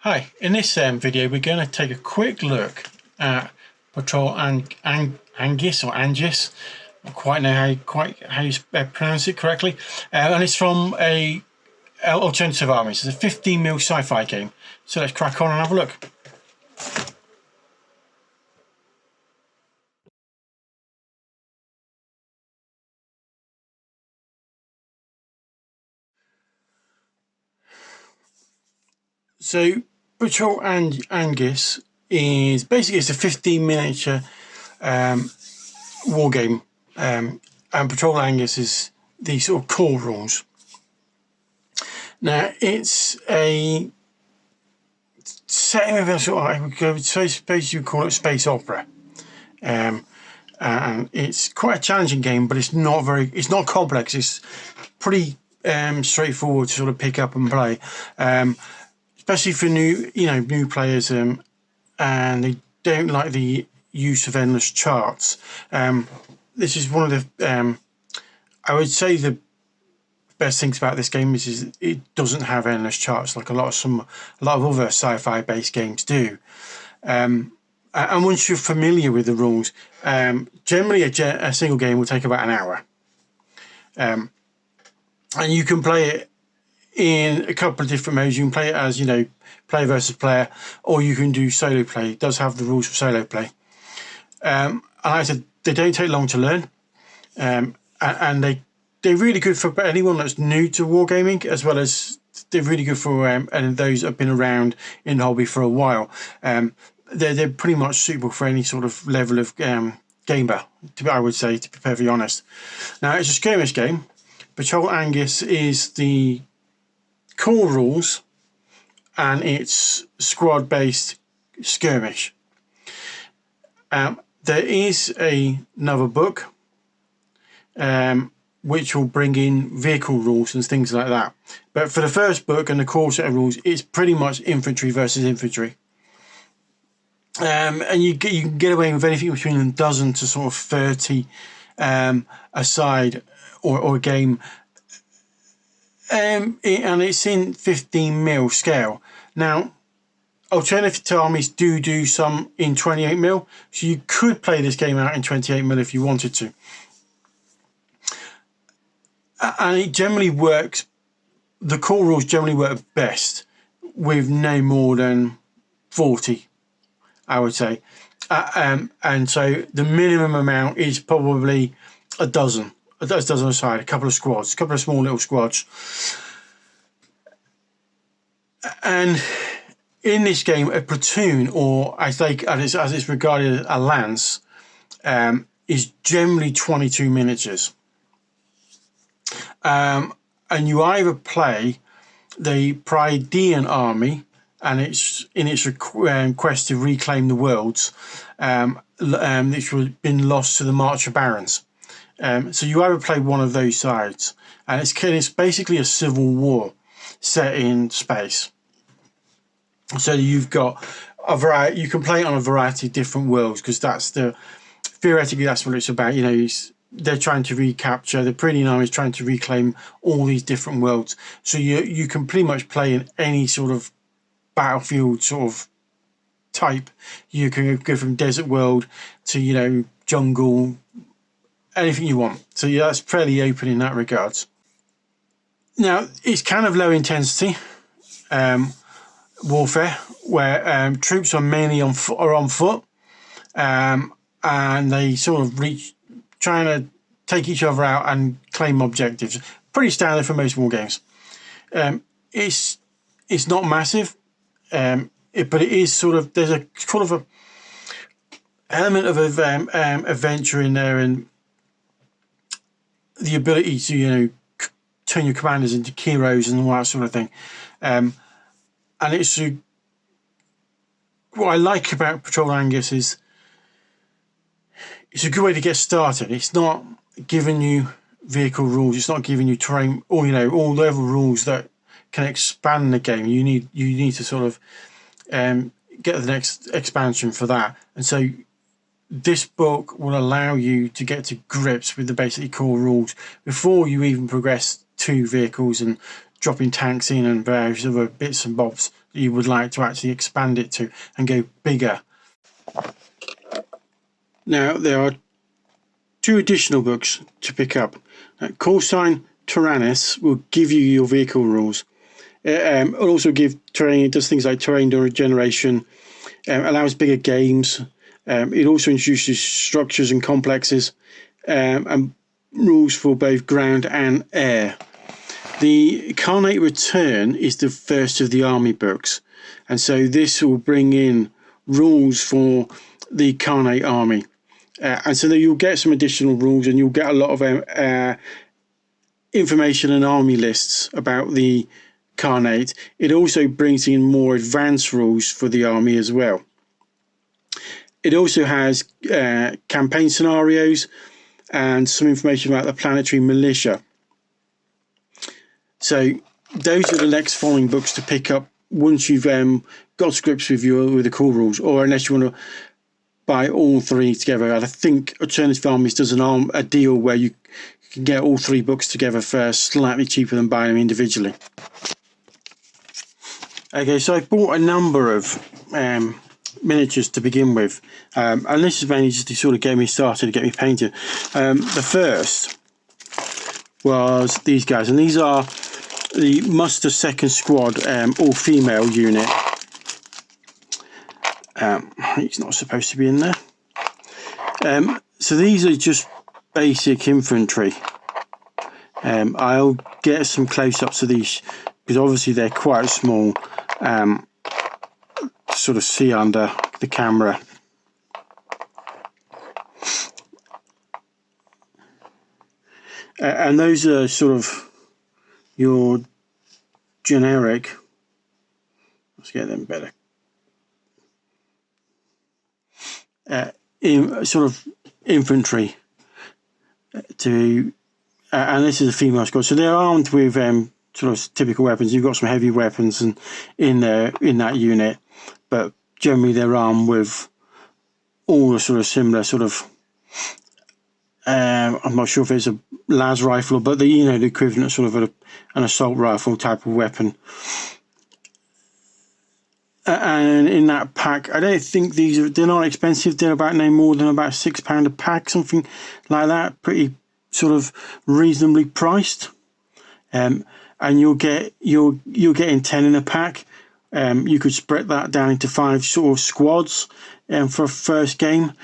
Hi, in this video we're going to take a quick look at Patrol Angis or Angis. I don't quite know how you pronounce it correctly, and it's from a alternative armies. It's a 15mm sci-fi game. So let's crack on and have a look. So Patrol Angis is basically it's a 15 miniature war game, and Patrol Angis is the sort of core rules. Now it's a setting of a sort of, I would suppose you would call it space opera, and it's quite a challenging game, but it's not complex. It's pretty straightforward to sort of pick up and play, especially for new players, and they don't like the use of endless charts. This is one of the I would say the best things about this game is it doesn't have endless charts like a lot of other sci-fi based games do. And once you're familiar with the rules, generally a single game will take about an hour, and you can play it in a couple of different modes. You can play it as player versus player, or you can do solo play. It does have the rules for solo play, and like I said, they don't take long to learn, and they're really good for anyone that's new to wargaming, as well as they're really good for and those that have been around in the hobby for a while. They're pretty much suitable for any sort of level of gamer, I would say, to be perfectly honest. Now, it's a skirmish game. Patrol Angis is the core rules, and it's squad-based skirmish. There is another book which will bring in vehicle rules and things like that. But for the first book and the core set of rules, it's pretty much infantry versus infantry. And you can get away with anything between a dozen to sort of 30 a side or a game. And it's in 15mm scale. Now, alternative to Armies do some in 28mm, so you could play this game out in 28mm if you wanted to. And it generally works, the core rules generally work best with no more than 40, I would say. And so the minimum amount is probably a dozen aside, a couple of squads, a couple of small little squads. And in this game, a platoon, or as it's regarded as a lance, is generally 22 miniatures. And you either play the Prydean army, and it's in its quest to reclaim the worlds, which has been lost to the March of Barons. So you either play one of those sides, and it's basically a civil war set in space. So you've got a variety. You can play it on a variety of different worlds, because theoretically that's what it's about. They're trying to recapture, the Prydean army is trying to reclaim all these different worlds. So you can pretty much play in any sort of battlefield sort of type. You can go from desert world to jungle, anything you want. So yeah, that's fairly open in that regards. Now, it's kind of low intensity warfare, where troops are mainly on foot, and they sort of trying to take each other out and claim objectives. Pretty standard for most war games. It's not massive, but it is sort of, there's a sort of a element of adventure in there, and the ability to turn your commanders into heroes and all that sort of thing. And it's what I like about Patrol Angis is it's a good way to get started. It's not giving you vehicle rules. It's not giving you terrain, or all the other rules that can expand the game. You need to sort of get the next expansion for that. And so this book will allow you to get to grips with the basic core rules before you even progress to vehicles and dropping tanks in and various other bits and bobs that you would like to actually expand it to and go bigger. Now there are 2 additional books to pick up. Call Sign Tyrannus will give you your vehicle rules. It'll also give terrain. It does things like terrain regeneration, allows bigger games. It also introduces structures and complexes, and rules for both ground and air. The Khanate Return is the first of the army books, and so this will bring in rules for the Khanate army. And so you'll get some additional rules, and you'll get a lot of information and army lists about the Khanate. It also brings in more advanced rules for the army as well. It also has campaign scenarios and some information about the planetary militia. So those are the next following books to pick up once you've got scripts with the core rules, or unless you want to buy all 3 together. I think Alternative Armies does a deal where you can get all 3 books together for slightly cheaper than buying them individually. Okay, so I bought a number of miniatures to begin with, and this is mainly just to sort of get me started, to get me painted. The first was these guys, and these are the Muster Second Squad all-female unit. He's not supposed to be in there. So these are just basic infantry. I'll get some close-ups of these because obviously they're quite small. Sort of see under the camera. And those are sort of your generic, let's get them better, sort of infantry to, and this is a female squad, so they're armed with sort of typical weapons. You've got some heavy weapons and in that unit, but generally they're armed with all the sort of similar sort of I'm not sure if it's a las rifle, but the equivalent of sort of an assault rifle type of weapon. And in that pack, I don't think they're not expensive. They're about no more than about £6 a pack, something like that. Pretty sort of reasonably priced. And you're getting 10 in a pack. You could spread that down into 5 sort of squads for a first game.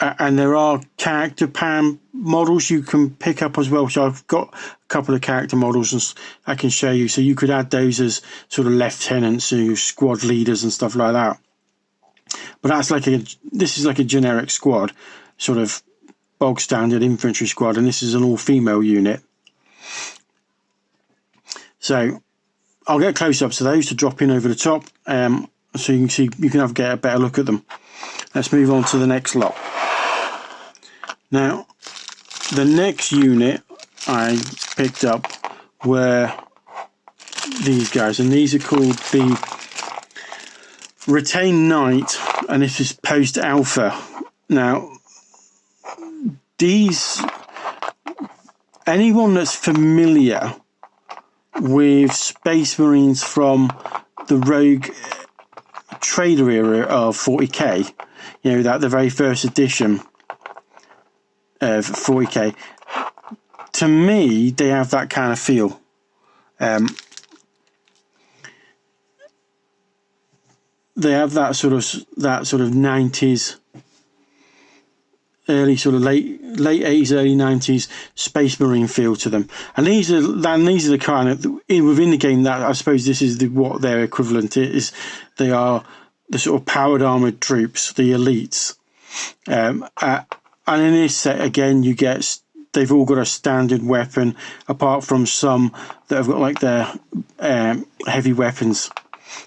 And there are character PAM models you can pick up as well. So I've got a couple of character models and I can show you. So you could add those as sort of lieutenants, squad leaders and stuff like that. But that's this is like a generic squad, sort of bog standard infantry squad, and this is an all-female unit. So I'll get close-ups of those to drop in over the top, so you can get a better look at them. Let's move on to the next lot. Now, the next unit I picked up were these guys, and these are called the Retain Knight, and this is post alpha. Now, anyone that's familiar with Space Marines from the Rogue Trader era of 40k, that the very first edition of 40k, to me they have that kind of feel. They have that sort of 90s, early sort of late 80s, early 90s Space Marine feel to them. And these are the kind of within the game that I suppose this is what their equivalent is. They are the sort of powered armored troops, the elites. And in this set again, they've all got a standard weapon, apart from some that have got like their heavy weapons.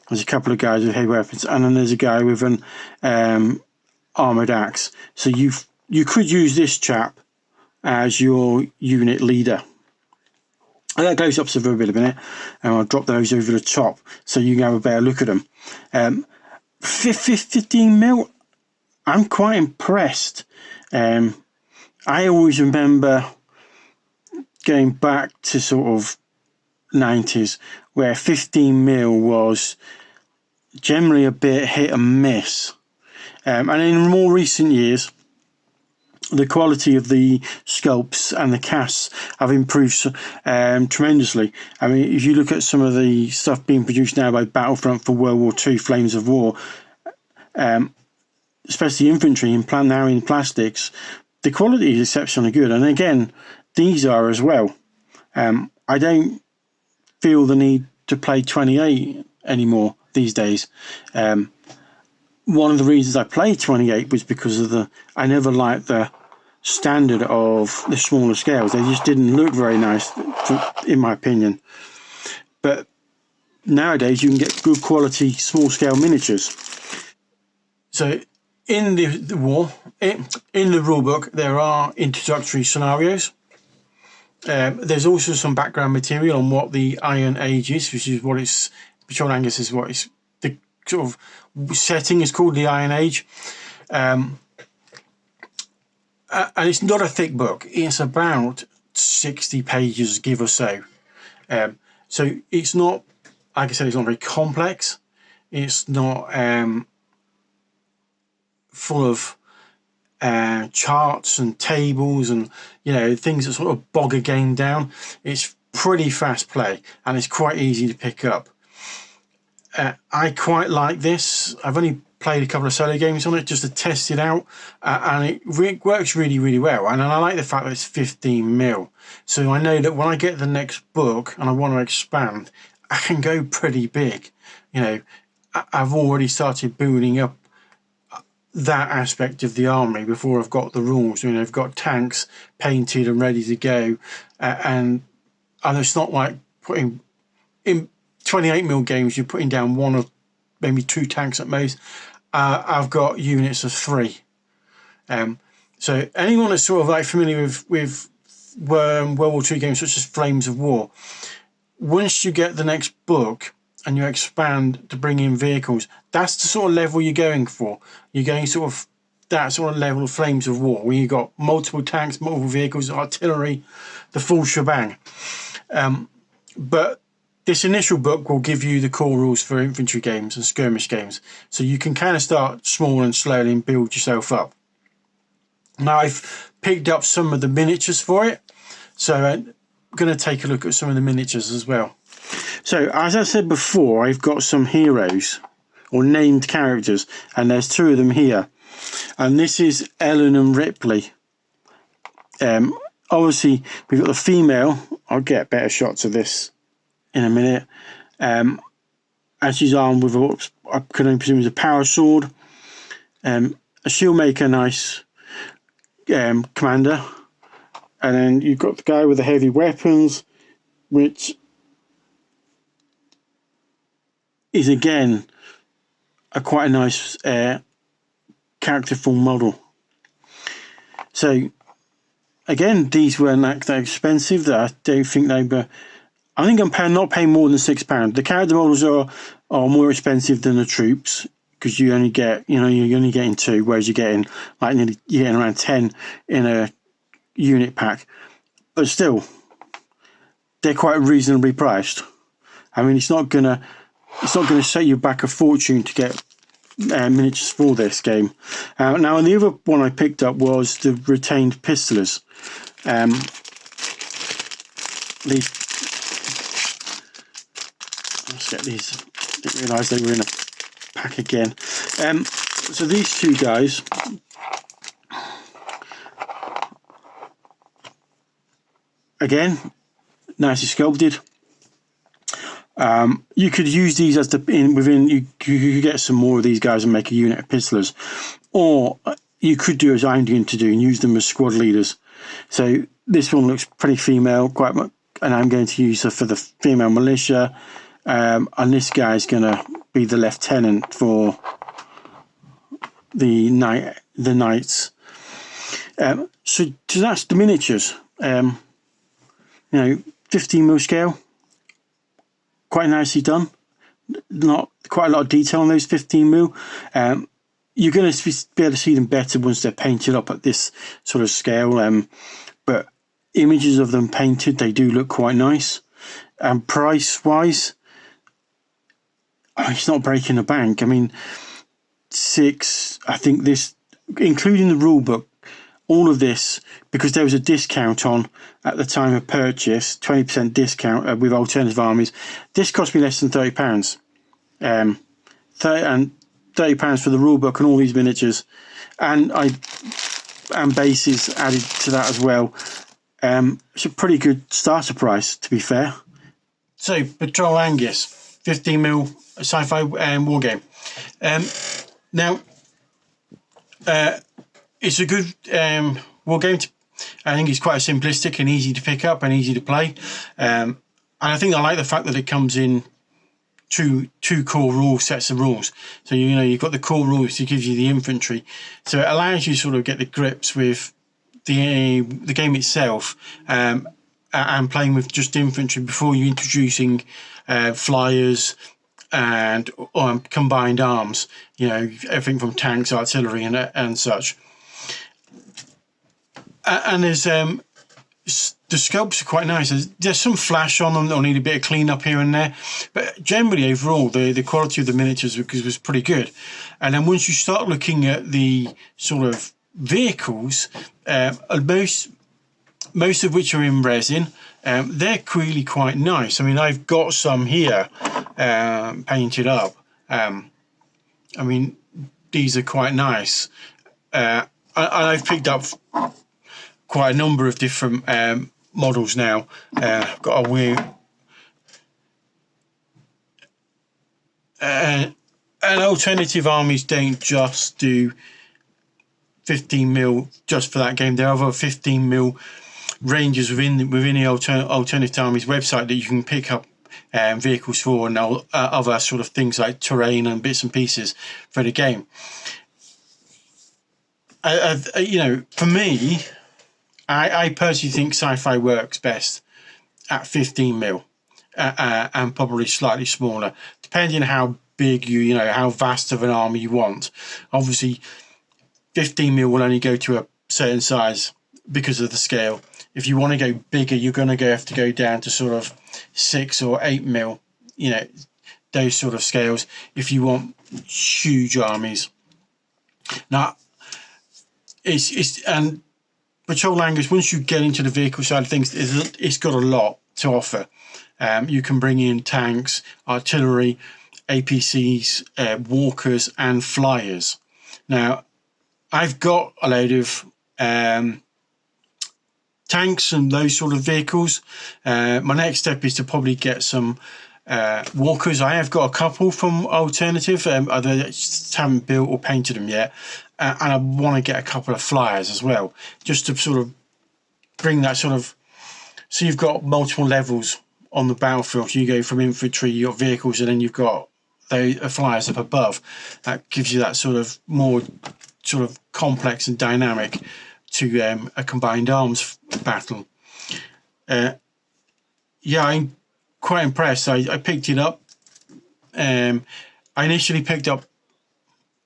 There's a couple of guys with heavy weapons, and then there's a guy with an armored axe. So you could use this chap as your unit leader. I'll get close-ups of them in a minute, and I'll drop those over the top so you can have a better look at them. 15 mil, I'm quite impressed. I always remember going back to sort of 90s, where 15mm was generally a bit hit and miss. And in more recent years, the quality of the sculpts and the casts have improved tremendously. I mean, if you look at some of the stuff being produced now by Battlefront for World War II, Flames of War, especially infantry now in plastics, the quality is exceptionally good. And again, these are as well. I don't feel the need to play 28 anymore these days. One of the reasons I played 28 was because of I never liked the standard of the smaller scales. They just didn't look very nice, in my opinion. But nowadays you can get good quality small scale miniatures. So in the war, in the rulebook, there are introductory scenarios. There's also some background material on what the Iron Age is, which is what it's, Sean Angus is what it's, the sort of setting is called the Iron Age. And it's not a thick book. It's about 60 pages, give or so. So it's not, like I said, it's not very complex. It's not full of charts and tables and, you know, things that sort of bog a game down. It's pretty fast play and it's quite easy to pick up. I quite like this. I've only played a couple of solo games on it just to test it out, and it works really, really well. And I like the fact that it's 15mm. So I know that when I get the next book and I want to expand, I can go pretty big. You know, I've already started building up that aspect of the army before I've got the rules. You know, I've got tanks painted and ready to go, and it's not like putting in 28mm games, you're putting down one or maybe two tanks at most. I've got units of 3. So anyone that's sort of like familiar with World War II games such as Flames of War, once you get the next book and you expand to bring in vehicles, that's the sort of level you're going for. You're going sort of that sort of level of Flames of War, where you've got multiple tanks, multiple vehicles, artillery, the full shebang. But this initial book will give you the core rules for infantry games and skirmish games. So you can kind of start small and slowly and build yourself up. Now I've picked up some of the miniatures for it. So I'm going to take a look at some of the miniatures as well. So as I said before, I've got some heroes or named characters, and there's 2 of them here. And this is Ellen and Ripley. Obviously we've got the female. I'll get better shots of this in a minute. And she's armed with what I can only presume is a power sword. A shieldmaker, nice commander. And then you've got the guy with the heavy weapons, which is again quite a nice character form model. So again, these weren't that expensive. That I don't think they were. I think I'm not paying more than £6. The character models are more expensive than the troops, because you only get, you know, you're only getting 2, whereas you're getting like you're getting around 10 in a unit pack. But still, they're quite reasonably priced. I mean, it's not gonna set you back a fortune to get miniatures for this game. Now, the other one I picked up was the retained pistolers. These. Let's get these. Didn't realise they were in a pack again. So these 2 guys, again, nicely sculpted. You could use these as you could get some more of these guys and make a unit of pistolers, or you could do as I'm going to do and use them as squad leaders. So this one looks pretty female, quite much, and I'm going to use her for the female militia. And this guy's going to be the lieutenant for the knights. So that's the miniatures. You know, 15mm scale, quite nicely done. Not quite a lot of detail on those 15mm. You're going to be able to see them better once they're painted up at this sort of scale. But images of them painted, they do look quite nice. And price-wise, it's not breaking the bank. I mean, I think this, including the rule book, all of this, because there was a discount on at the time of purchase, 20% discount with Alternative Armies, this cost me less than £30. And £30 for the rule book and all these miniatures, and bases added to that as well. It's a pretty good starter price, to be fair. So, Patrol Angis, 15mm sci-fi wargame. Now, it's a good wargame. I think it's quite simplistic and easy to pick up and easy to play. And I think I like the fact that it comes in two core sets of rules. So you've got the core rules to give you the infantry, so it allows you to sort of get the grips with the game itself, and playing with just infantry before you're introducing flyers and combined arms. Everything from tanks, artillery, and such. And there's the sculpts are quite nice. There's some flash on them that'll need a bit of clean up here and there, but generally overall the quality of the miniatures was pretty good. And then once you start looking at the sort of vehicles, most of which are in resin, they're really quite nice. I mean, I've got some here painted up. I mean, these are quite nice. And I've picked up quite a number of different models now. I've got a weird and Alternative Armies don't just do 15mm just for that game. There are other 15mm ranges within the Alternative Armies website that you can pick up vehicles for, and other sort of things like terrain and bits and pieces for the game. For me, I personally think sci-fi works best at 15mm and probably slightly smaller, depending on how big how vast of an army you want. Obviously, 15mm will only go to a certain size because of the scale. If you want to go bigger, you're going to have to go down to sort of 6 or 8mm, those sort of scales, if you want huge armies. Now, and Patrol Angus, once you get into the vehicle side of things, it's got a lot to offer. You can bring in tanks, artillery, APCs, walkers, and flyers. Now, I've got a load of tanks and those sort of vehicles. My next step is to probably get some walkers. I have got a couple from Alternative, although I just haven't built or painted them yet. And I want to get a couple of flyers as well, just to sort of bring that sort of, so you've got multiple levels on the battlefield. You go from infantry, you've got vehicles, and then you've got the flyers up above. That gives you that sort of more sort of complex and dynamic to a combined arms battle. Yeah, I'm quite impressed. I picked it up. I initially picked up,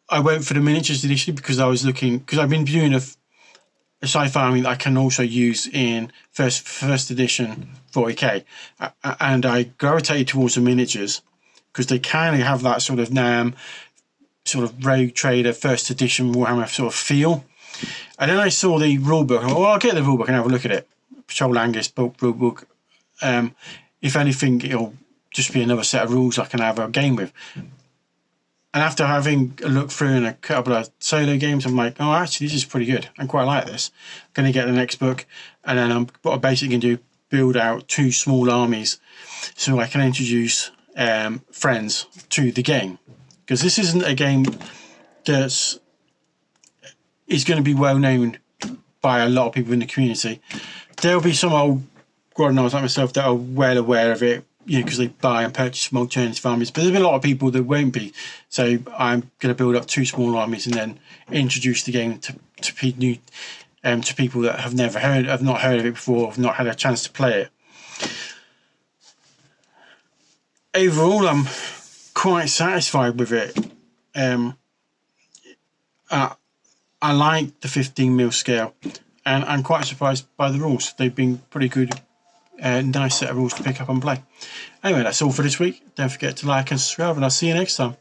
I went for the miniatures initially because I was looking, because I've been doing a sci-fi army that I can also use in first edition 40k, and I gravitated towards the miniatures because they kind of have that sort of NAM, sort of Rogue Trader first edition Warhammer sort of feel. And then I saw the rulebook. Well, I'll get the rulebook and have a look at it. Patrol Angus rulebook. If anything, it'll just be another set of rules I can have a game with. And after having a look through in a couple of solo games, I'm like, oh, actually, this is pretty good. I quite like this. I'm going to get the next book. And then what I basically can do, build out 2 small armies so I can introduce friends to the game. Because this isn't a game that's is going to be well known by a lot of people in the community. There'll be some old grognards like myself that are well aware of it, because they buy and purchase from Alternative Armies. But there'll be a lot of people that won't be. So I'm going to build up 2 small armies and then introduce the game to people that have not heard of it before, have not had a chance to play it. Overall, I'm quite satisfied with it. I like the 15mm scale. and I'm quite surprised by the rules. They've been pretty good, nice set of rules to pick up and play. Anyway, that's all for this week. Don't forget to like and subscribe, and I'll see you next time.